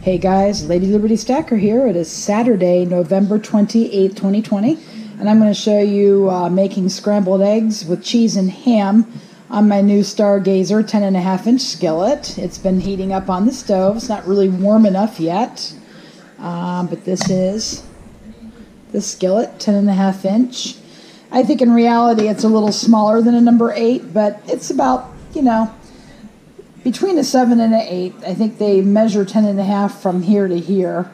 Hey guys, Lady Liberty Stacker here. It is Saturday, November 28th, 2020, and I'm going to show you making scrambled eggs with cheese and ham on my new Stargazer 10.5-inch skillet. It's been heating up on the stove. It's not really warm enough yet, but this is the skillet, 10.5-inch. I think in reality it's a little smaller than a number 8, but it's about, between a 7 and an 8. I think they measure 10.5 from here to here.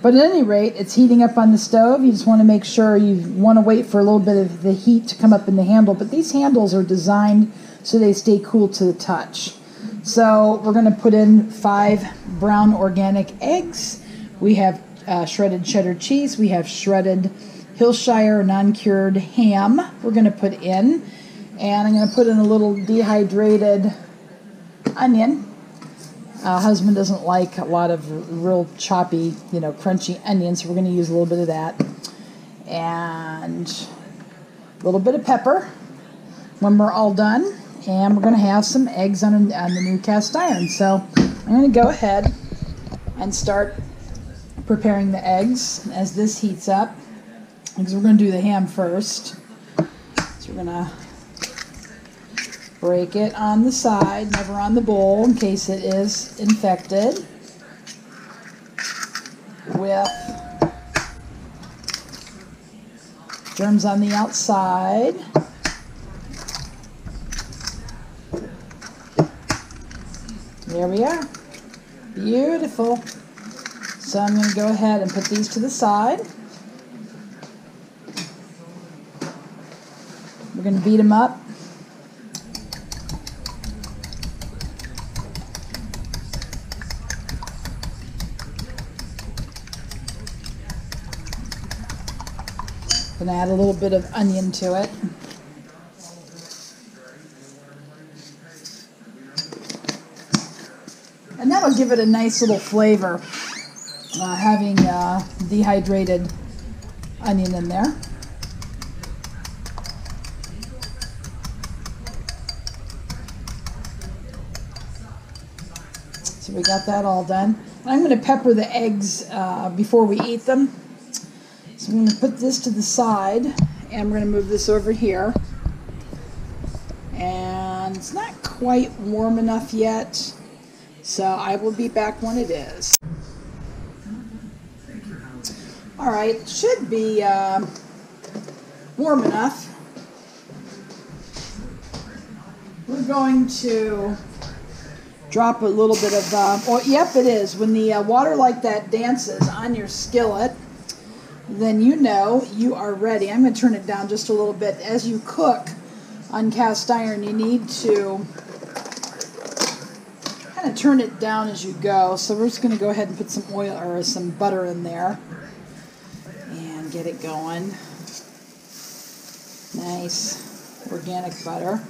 But at any rate, it's heating up on the stove. You just want to make sure you want to wait for a little bit of the heat to come up in the handle. But these handles are designed so they stay cool to the touch. So we're going to put in 5 brown organic eggs. We have shredded cheddar cheese. We have shredded Hillshire non-cured ham we're going to put in. And I'm going to put in a little dehydrated onion. Husband doesn't like a lot of real choppy, crunchy onions, so we're going to use a little bit of that. And a little bit of pepper when we're all done. And we're going to have some eggs on the new cast iron. So I'm going to go ahead and start preparing the eggs as this heats up, because we're going to do the ham first. So we're going to break it on the side, never on the bowl, in case it is infected, with germs on the outside. There we are. Beautiful. So I'm going to go ahead and put these to the side. We're going to beat them up. Going to add a little bit of onion to it. And that'll give it a nice little flavor, having dehydrated onion in there. So we got that all done. I'm going to pepper the eggs before we eat them. So I'm going to put this to the side, and we're going to move this over here. And it's not quite warm enough yet, so I will be back when it is. Alright, it should be warm enough. We're going to drop a little bit of, yep, it is. When the water like that dances on your skillet, then you are ready. I'm going to turn it down just a little bit. As you cook on cast iron, you need to kind of turn it down as you go. So we're just going to go ahead and put some oil or some butter in there and get it going. Nice organic butter.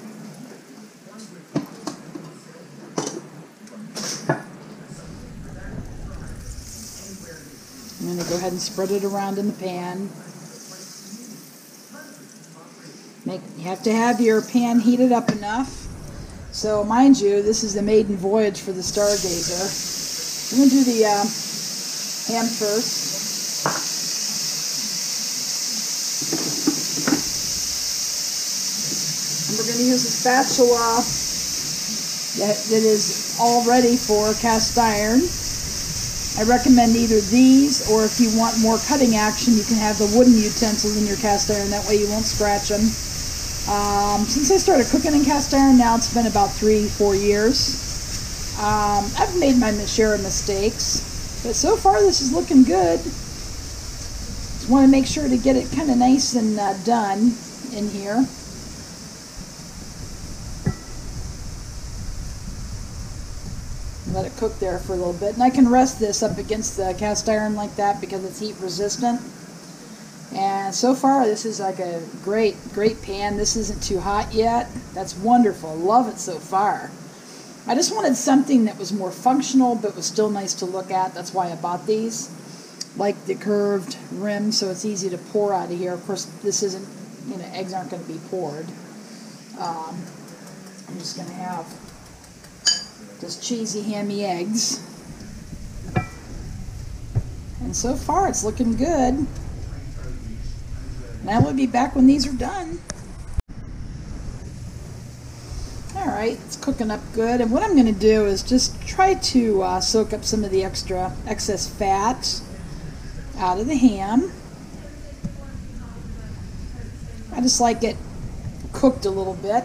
I'm going to go ahead and spread it around in the pan. You have to have your pan heated up enough. So mind you, this is the maiden voyage for the Stargazer. I'm going to do the ham first. And we're going to use a spatula that is all ready for cast iron. I recommend either these, or if you want more cutting action, you can have the wooden utensils in your cast iron. That way you won't scratch them. Since I started cooking in cast iron, now it's been about 3-4 years. I've made my share of mistakes, but so far this is looking good. Just want to make sure to get it kind of nice and done in here. Let it cook there for a little bit, and I can rest this up against the cast iron like that because it's heat resistant. And so far this is like a great pan. This isn't too hot yet. That's wonderful. Love it so far. I just wanted something that was more functional but was still nice to look at. That's why I bought these. Like the curved rim, so it's easy to pour out of here. Of course this isn't, eggs aren't going to be poured. I'm just going to have just cheesy, hammy eggs. And so far it's looking good. Now we'll be back when these are done. Alright, it's cooking up good. And what I'm going to do is just try to soak up some of the excess fat out of the ham. I just like it cooked a little bit.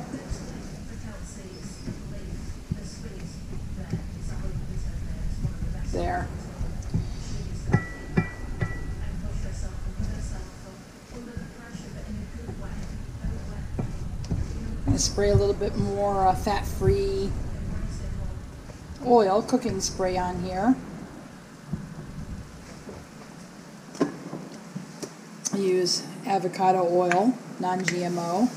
There. I'm going to spray a little bit more fat-free oil, cooking spray on here. I use avocado oil, non-GMO.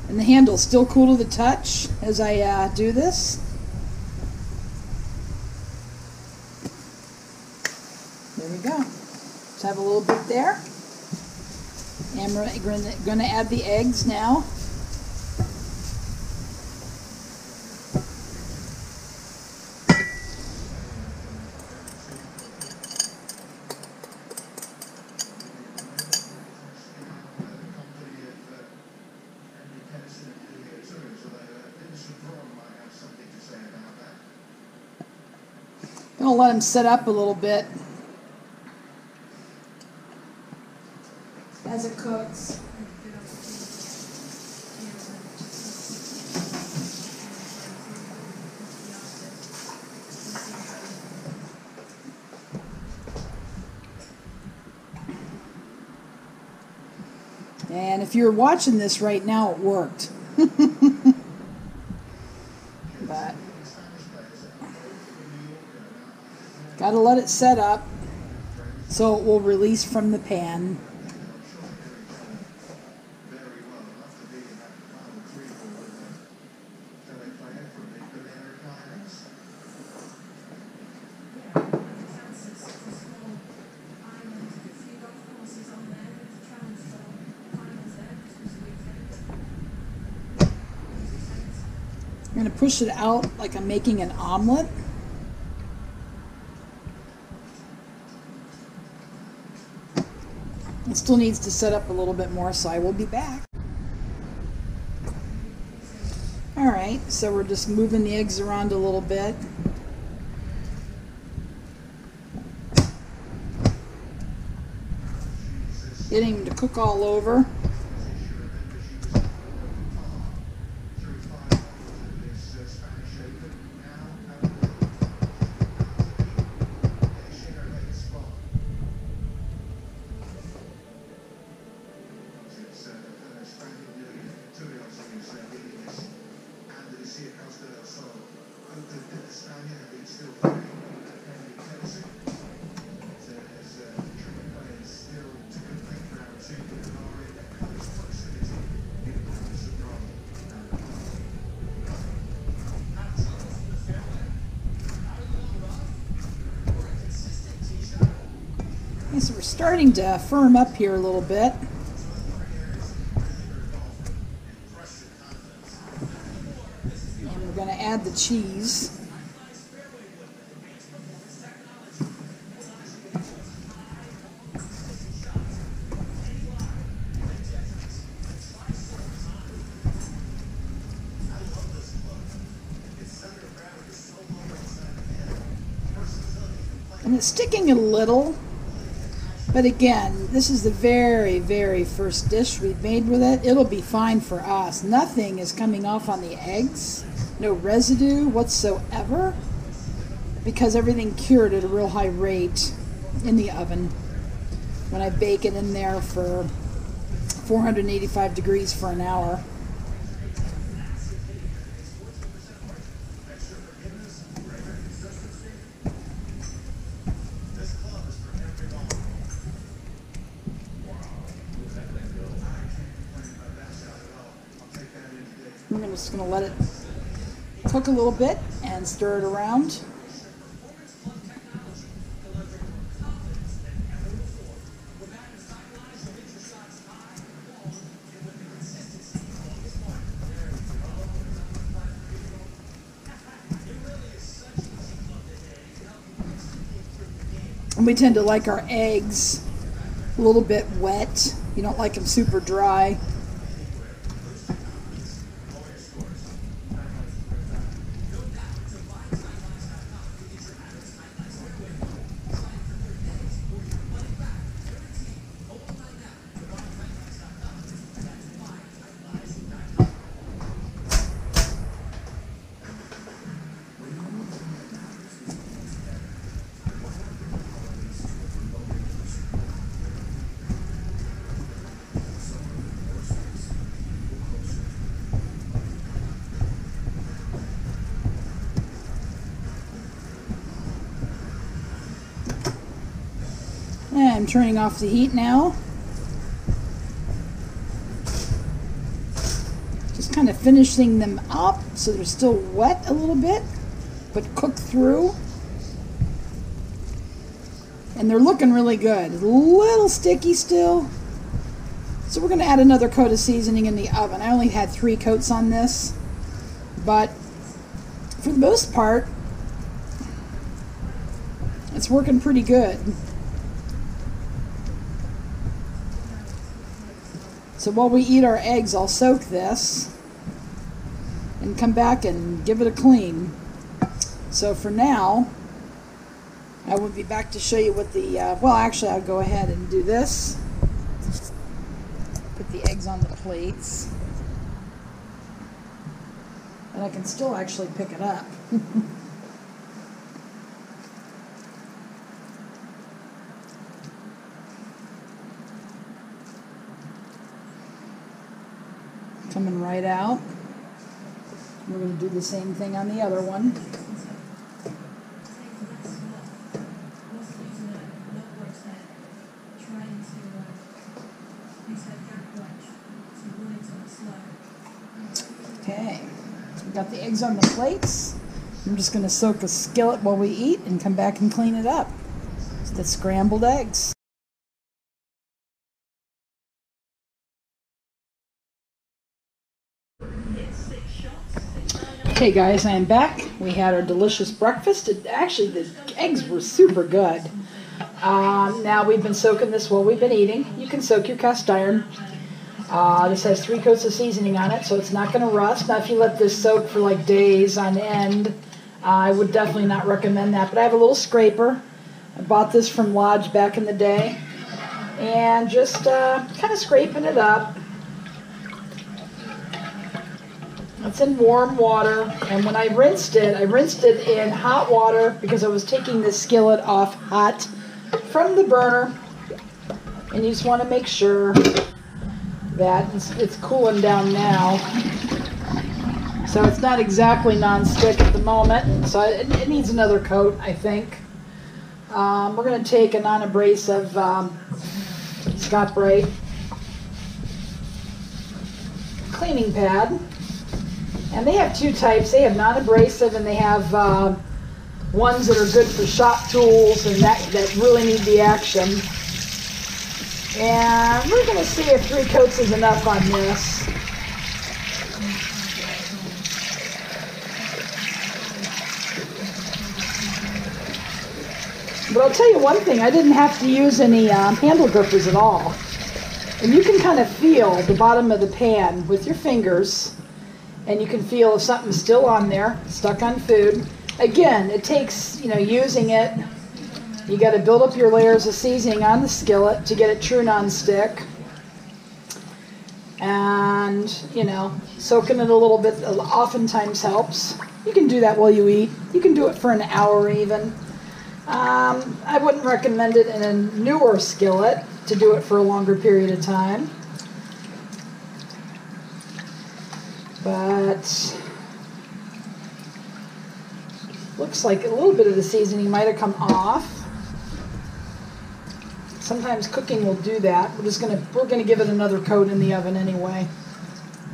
And the handle's still cool to the touch as I do this. There we go. Just have a little bit there. And we're going to add the eggs now. I'm going to let them set up a little bit as it cooks. And if you're watching this right now, it worked. But gotta let it set up so it will release from the pan. I'm going to push it out like I'm making an omelet. It still needs to set up a little bit more, so I will be back. Alright, so we're just moving the eggs around a little bit. Getting them to cook all over. So we're starting to firm up here a little bit. And we're going to add the cheese. And it's sticking a little. But again, this is the very, very first dish we've made with it. It'll be fine for us. Nothing is coming off on the eggs. No residue whatsoever. Because everything cured at a real high rate in the oven. When I bake it in there for 485 degrees for an hour. I'm just going to let it cook a little bit and stir it around. And we tend to like our eggs a little bit wet. You don't like them super dry. And I'm turning off the heat now. Just kind of finishing them up so they're still wet a little bit, but cooked through. And they're looking really good. A little sticky still. So we're going to add another coat of seasoning in the oven. I only had 3 coats on this, but for the most part, it's working pretty good. So while we eat our eggs, I'll soak this and come back and give it a clean. So for now, I will be back to show you what the, well actually I'll go ahead and do this. Put the eggs on the plates. And I can still actually pick it up. Coming right out. We're going to do the same thing on the other one. Okay, so we got the eggs on the plates. I'm just going to soak a skillet while we eat and come back and clean it up. It's the scrambled eggs. Okay guys, I am back. We had our delicious breakfast. Actually, the eggs were super good. Now we've been soaking this while we've been eating. You can soak your cast iron. This has 3 coats of seasoning on it, so it's not going to rust. Now if you let this soak for like days on end, I would definitely not recommend that. But I have a little scraper. I bought this from Lodge back in the day. And just kind of scraping it up. It's in warm water, and when I rinsed it in hot water because I was taking the skillet off hot from the burner. And you just want to make sure that it's cooling down now. So it's not exactly non-stick at the moment, so it needs another coat, I think. We're going to take a non-abrasive Scotch-Brite cleaning pad. And they have 2 types. They have non-abrasive, and they have ones that are good for shop tools and that really need the action. And we're going to see if 3 coats is enough on this. But I'll tell you one thing, I didn't have to use any handle grippers at all. And you can kind of feel the bottom of the pan with your fingers. And you can feel if something's still on there, stuck on food. Again, it takes, using it. You got to build up your layers of seasoning on the skillet to get it true non-stick. And, soaking it a little bit oftentimes helps. You can do that while you eat. You can do it for an hour even. I wouldn't recommend it in a newer skillet to do it for a longer period of time. But looks like a little bit of the seasoning might have come off. Sometimes cooking will do that. We're gonna give it another coat in the oven anyway.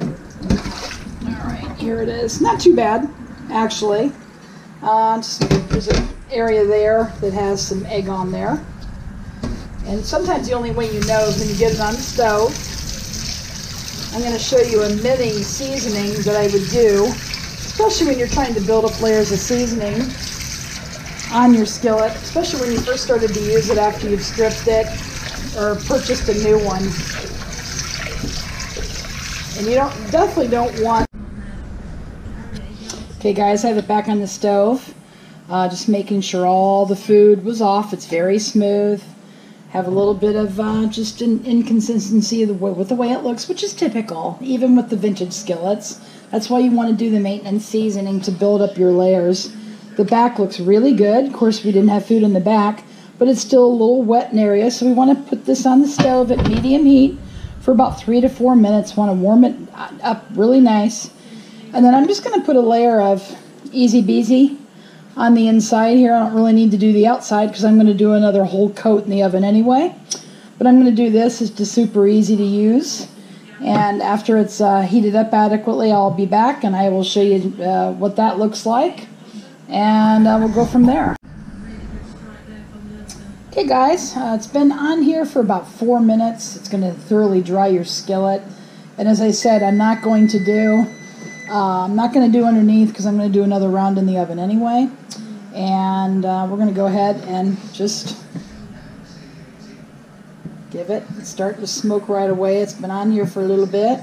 All right, here it is. Not too bad, actually. There's an area there that has some egg on there. And sometimes the only way you know is when you get it on the stove. I'm going to show you a mini seasoning that I would do, especially when you're trying to build up layers of seasoning. on your skillet, especially when you first started to use it after you've stripped it or purchased a new one. And you definitely don't want. Okay guys, I have it back on the stove. Just making sure all the food was off. It's very smooth. Have a little bit of just an inconsistency with the way it looks, which is typical, even with the vintage skillets. That's why you want to do the maintenance seasoning to build up your layers. The back looks really good. Of course, we didn't have food in the back, but it's still a little wet in area, so we want to put this on the stove at medium heat for about 3 to 4 minutes. Want to warm it up really nice. And then I'm just going to put a layer of Easy Beezy on the inside here. I don't really need to do the outside because I'm going to do another whole coat in the oven anyway. But I'm going to do this. It's just super easy to use. And after it's heated up adequately, I'll be back and I will show you what that looks like. And we'll go from there. Okay guys, it's been on here for about 4 minutes. It's going to thoroughly dry your skillet. And as I said, I'm not going to do underneath because I'm going to do another round in the oven anyway. And we're going to go ahead and just give it, start to smoke right away. It's been on here for a little bit.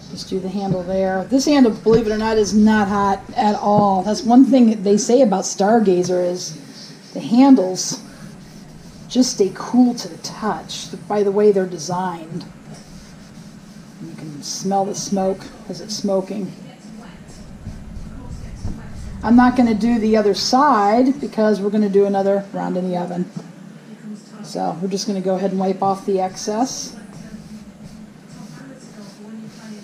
Just do the handle there. This handle, believe it or not, is not hot at all. That's one thing that they say about Stargazer is the handles just stay cool to the touch by the way they're designed. You can smell the smoke as it's smoking. I'm not going to do the other side because we're going to do another round in the oven. So we're just going to go ahead and wipe off the excess.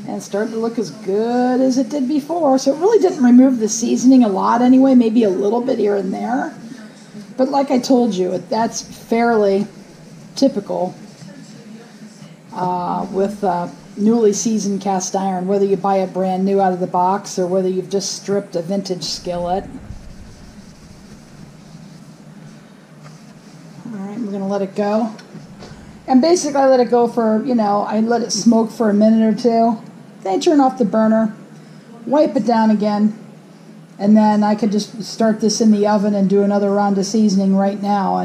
And it's starting to look as good as it did before. So it really didn't remove the seasoning a lot anyway, maybe a little bit here and there. But like I told you, that's fairly typical with newly seasoned cast iron, whether you buy it brand new out of the box or whether you've just stripped a vintage skillet. Alright, we're going to let it go. And basically I let it go for, I let it smoke for a minute or two. Then I turn off the burner, wipe it down again, and then I could just start this in the oven and do another round of seasoning right now.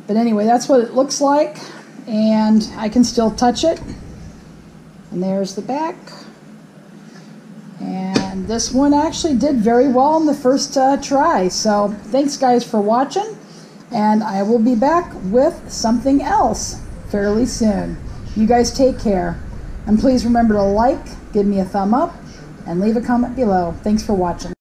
But anyway, that's what it looks like, and I can still touch it. And there's the back. And this one actually did very well in the first try. So thanks guys for watching, and I will be back with something else fairly soon. You guys take care. And please remember to like, give me a thumb up, and leave a comment below. Thanks for watching.